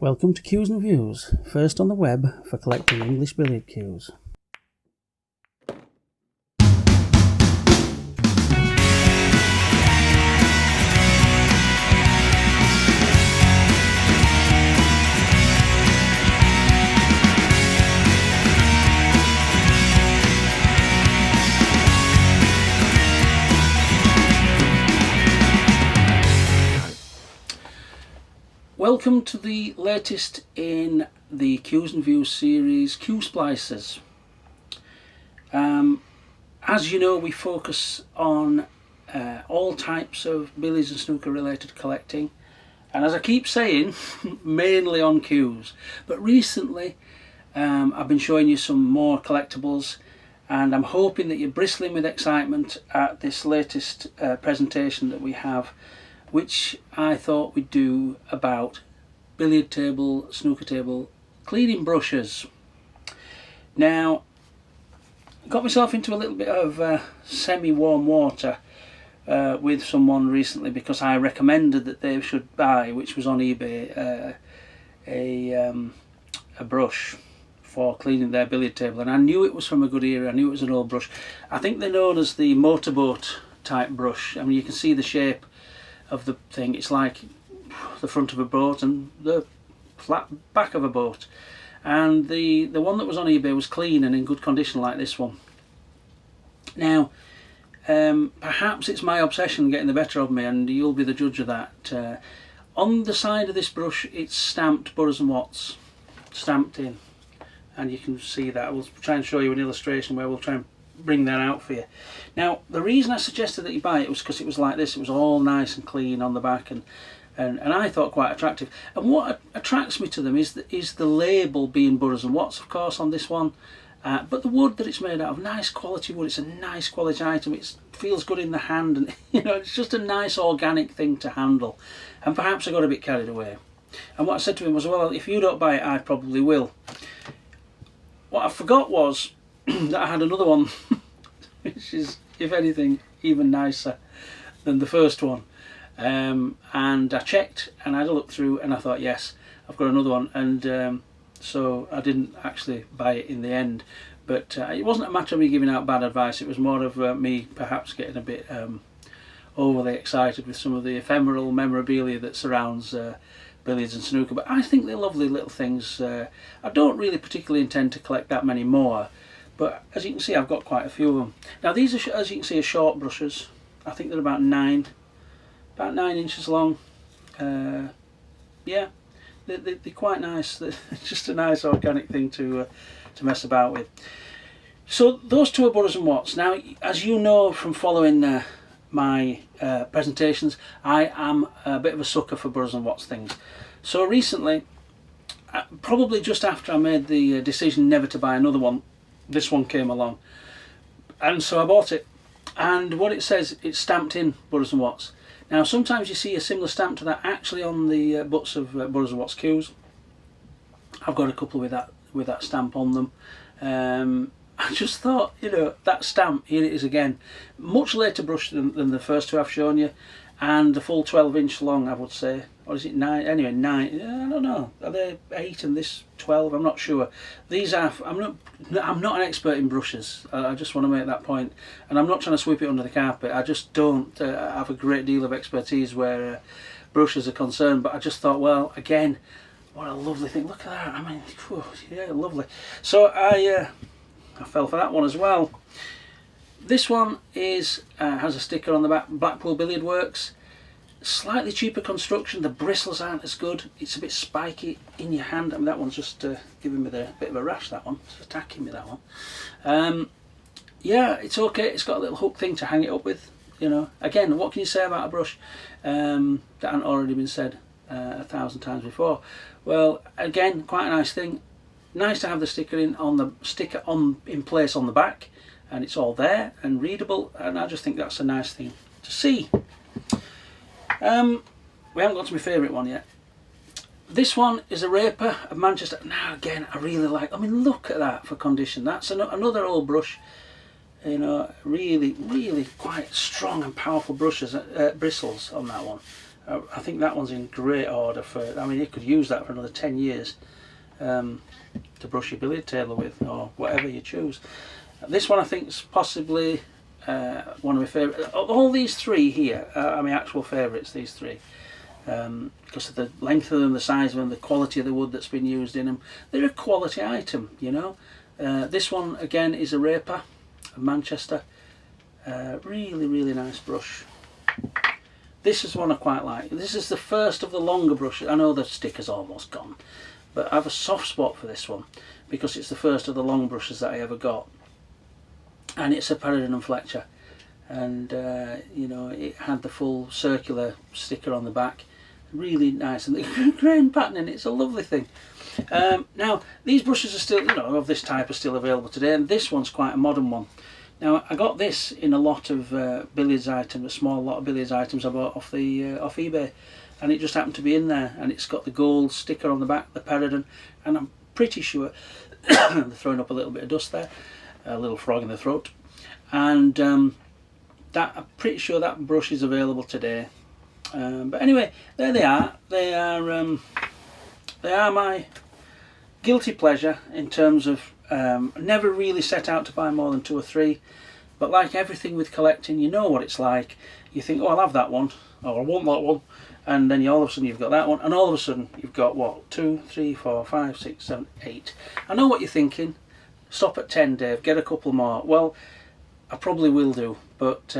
Welcome to Cues and Views, first on the web for collecting English billiard cues. Welcome to the latest in the Cues and Views series, Cue Splices. As you know, we focus on all types of billiards and snooker related collecting, and as I keep saying, mainly on cues. But recently I've been showing you some more collectibles, and I'm hoping that you're bristling with excitement at this latest presentation that we have, which I thought we'd do about billiard table, snooker table cleaning brushes. Now, I got myself into a little bit of semi-warm water with someone recently because I recommended that they should buy, which was on eBay, a brush for cleaning their billiard table, and I knew it was from a good era. I knew it was an old brush. I think they're known as the motorboat type brush. I mean, you can see the shape of the thing. It's like the front of a boat and the flat back of a boat, and the one that was on eBay was clean and in good condition like this one. Now perhaps it's my obsession getting the better of me, and you'll be the judge of that. On the side of this brush it's stamped Burroughes and Watts, stamped in, and you can see that. We'll try and show you an illustration where we'll try and bring that out for you. Now, the reason I suggested that you buy it was because it was like this. It was all nice and clean on the back, and I thought quite attractive. And what attracts me to them is the label being Burroughes and Watts, of course, on this one. But the wood that it's made out of, nice quality wood. It's a nice quality item. It feels good in the hand, and it's just a nice organic thing to handle. And perhaps I got a bit carried away. And what I said to him was, well, if you don't buy it, I probably will. What I forgot was that I had another one, which is, if anything, even nicer than the first one. And I checked and I had a look through, and I thought, yes, I've got another one. And so I didn't actually buy it in the end. But it wasn't a matter of me giving out bad advice. It was more of me perhaps getting a bit overly excited with some of the ephemeral memorabilia that surrounds billiards and snooker. But I think they're lovely little things. I don't really particularly intend to collect that many more, but as you can see, I've got quite a few of them. Now, these are, as you can see, are short brushes. I think they're about 9 inches long. Yeah, they're quite nice. They're just a nice organic thing to mess about with. So those two are Burroughes and Watts. Now, as you know from following my presentations, I am a bit of a sucker for Burroughes and Watts things. So recently, probably just after I made the decision never to buy another one, this one came along, and so I bought it. And what it says, it's stamped in Burroughes and Watts. Now, sometimes you see a similar stamp to that actually on the butts of Burroughes and Watts cues. I've got a couple with that stamp on them. I just thought, that stamp, here it is again. Much later brush than the first two I've shown you, and a full 12-inch long, I would say. Or is it 9? Anyway, 9. I don't know. Are they 8 and this 12? I'm not sure. These are. I'm not an expert in brushes. I just want to make that point, and I'm not trying to sweep it under the carpet. I just don't have a great deal of expertise where brushes are concerned. But I just thought, well, again, what a lovely thing. Look at that. I mean, whew, yeah, lovely. So I fell for that one as well. This one has a sticker on the back, Blackpool Billiard Works. Slightly cheaper construction. The bristles aren't as good. It's a bit spiky in your hand. I mean, that one's just giving me a bit of a rash, that one. It's attacking me, that one. Yeah, it's okay. It's got a little hook thing to hang it up with. Again, what can you say about a brush that hasn't already been said 1,000 times before? Well, again, quite a nice thing. Nice to have the sticker in place on the back, and it's all there and readable, and I just think that's a nice thing to see. We haven't got to my favourite one yet. This one is a Raper of Manchester. Now again, I really like. I mean, look at that for condition. That's another old brush. Really quite strong and powerful bristles on that one. I think that one's in great order for, I mean, you could use that for another 10 years to brush your billiard table with, or whatever you choose. This one I think is possibly one of my favourite. All these three here are my actual favourites, these three. Because of the length of them, the size of them, the quality of the wood that's been used in them. They're a quality item, you know. This one again is a Raper, a Manchester. Really, really nice brush. This is one I quite like. This is the first of the longer brushes. I know the sticker's almost gone, but I have a soft spot for this one because it's the first of the long brushes that I ever got. And it's a Peradon and Fletcher. And you know, it had the full circular sticker on the back. Really nice, and the grain patterning, it's a lovely thing. Now these brushes are still, you know, of this type are still available today, and this one's quite a modern one. Now I got this in a lot of billiards items, a small lot of billiards items I bought off eBay, and it just happened to be in there, and it's got the gold sticker on the back, the Peradon, and I'm pretty sure they're throwing up a little bit of dust there, a little frog in the throat, and that I'm pretty sure that brush is available today. But anyway, there they are. They are my guilty pleasure in terms of never really set out to buy more than 2 or 3, but like everything with collecting, you know what it's like. You think, oh, I'll have that one, or I want that one, and then all of a sudden you've got that one, and all of a sudden you've got what, 2, 3, 4, 5, 6, 7, 8. I know what you're thinking. Stop at 10, Dave. Get a couple more. Well, I probably will do, but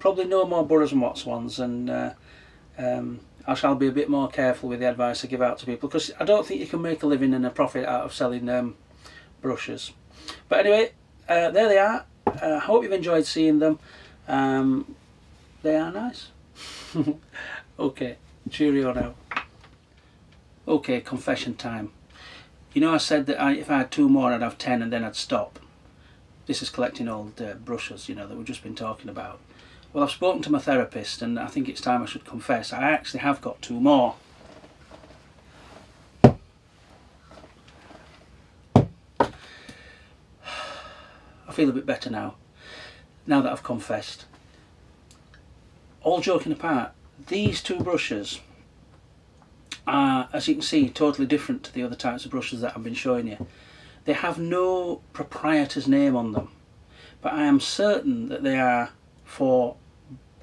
probably no more Burroughes and Watts ones, and I shall be a bit more careful with the advice I give out to people, because I don't think you can make a living and a profit out of selling brushes. But anyway, there they are. I hope you've enjoyed seeing them. They are nice. Okay, cheerio now. Okay, confession time. You know, I said that if I had 2 more I'd have 10 and then I'd stop. This is collecting old brushes, you know, that we've just been talking about. Well, I've spoken to my therapist, and I think it's time I should confess. I actually have got 2 more. I feel a bit better now that I've confessed. All joking apart, these 2 brushes are, as you can see, totally different to the other types of brushes that I've been showing you. They have no proprietor's name on them, but I am certain that they are for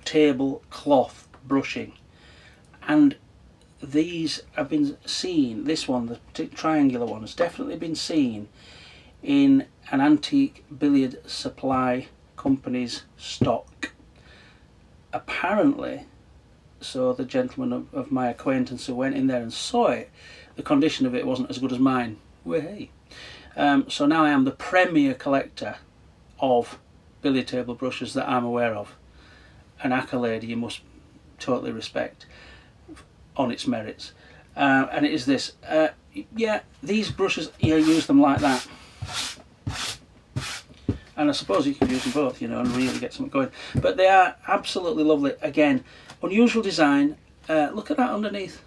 tablecloth brushing, and these have been seen, this one, the triangular one, has definitely been seen in an antique billiard supply company's stock. Apparently, so the gentleman of my acquaintance who went in there and saw it, the condition of it wasn't as good as mine. Well, hey. So now I am the premier collector of billiard table brushes that I'm aware of. An accolade you must totally respect on its merits, and it is this. Yeah, these brushes, you use them like that, and I suppose you can use them both, you know, and really get something going. But they are absolutely lovely. Again, unusual design. Look at that underneath,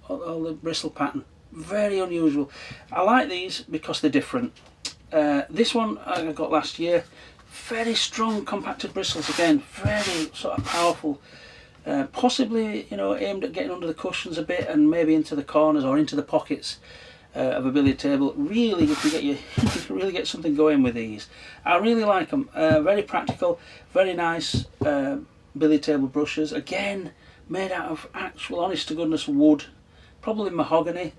all the bristle pattern. Very unusual. I like these because they're different. This one I got last year. Very strong compacted bristles again, very sort of powerful, possibly, you know, aimed at getting under the cushions a bit and maybe into the corners or into the pockets of a billiard table. Really, you can really get something going with these. I really like them. Very practical, very nice billiard table brushes. Again, made out of actual, honest to goodness wood, probably mahogany.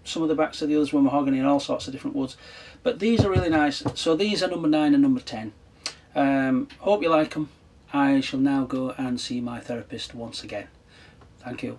Some of the backs of the others were mahogany and all sorts of different woods, but these are really nice. So these are number 9 and number 10. Hope you like them. I shall now go and see my therapist once again. Thank you.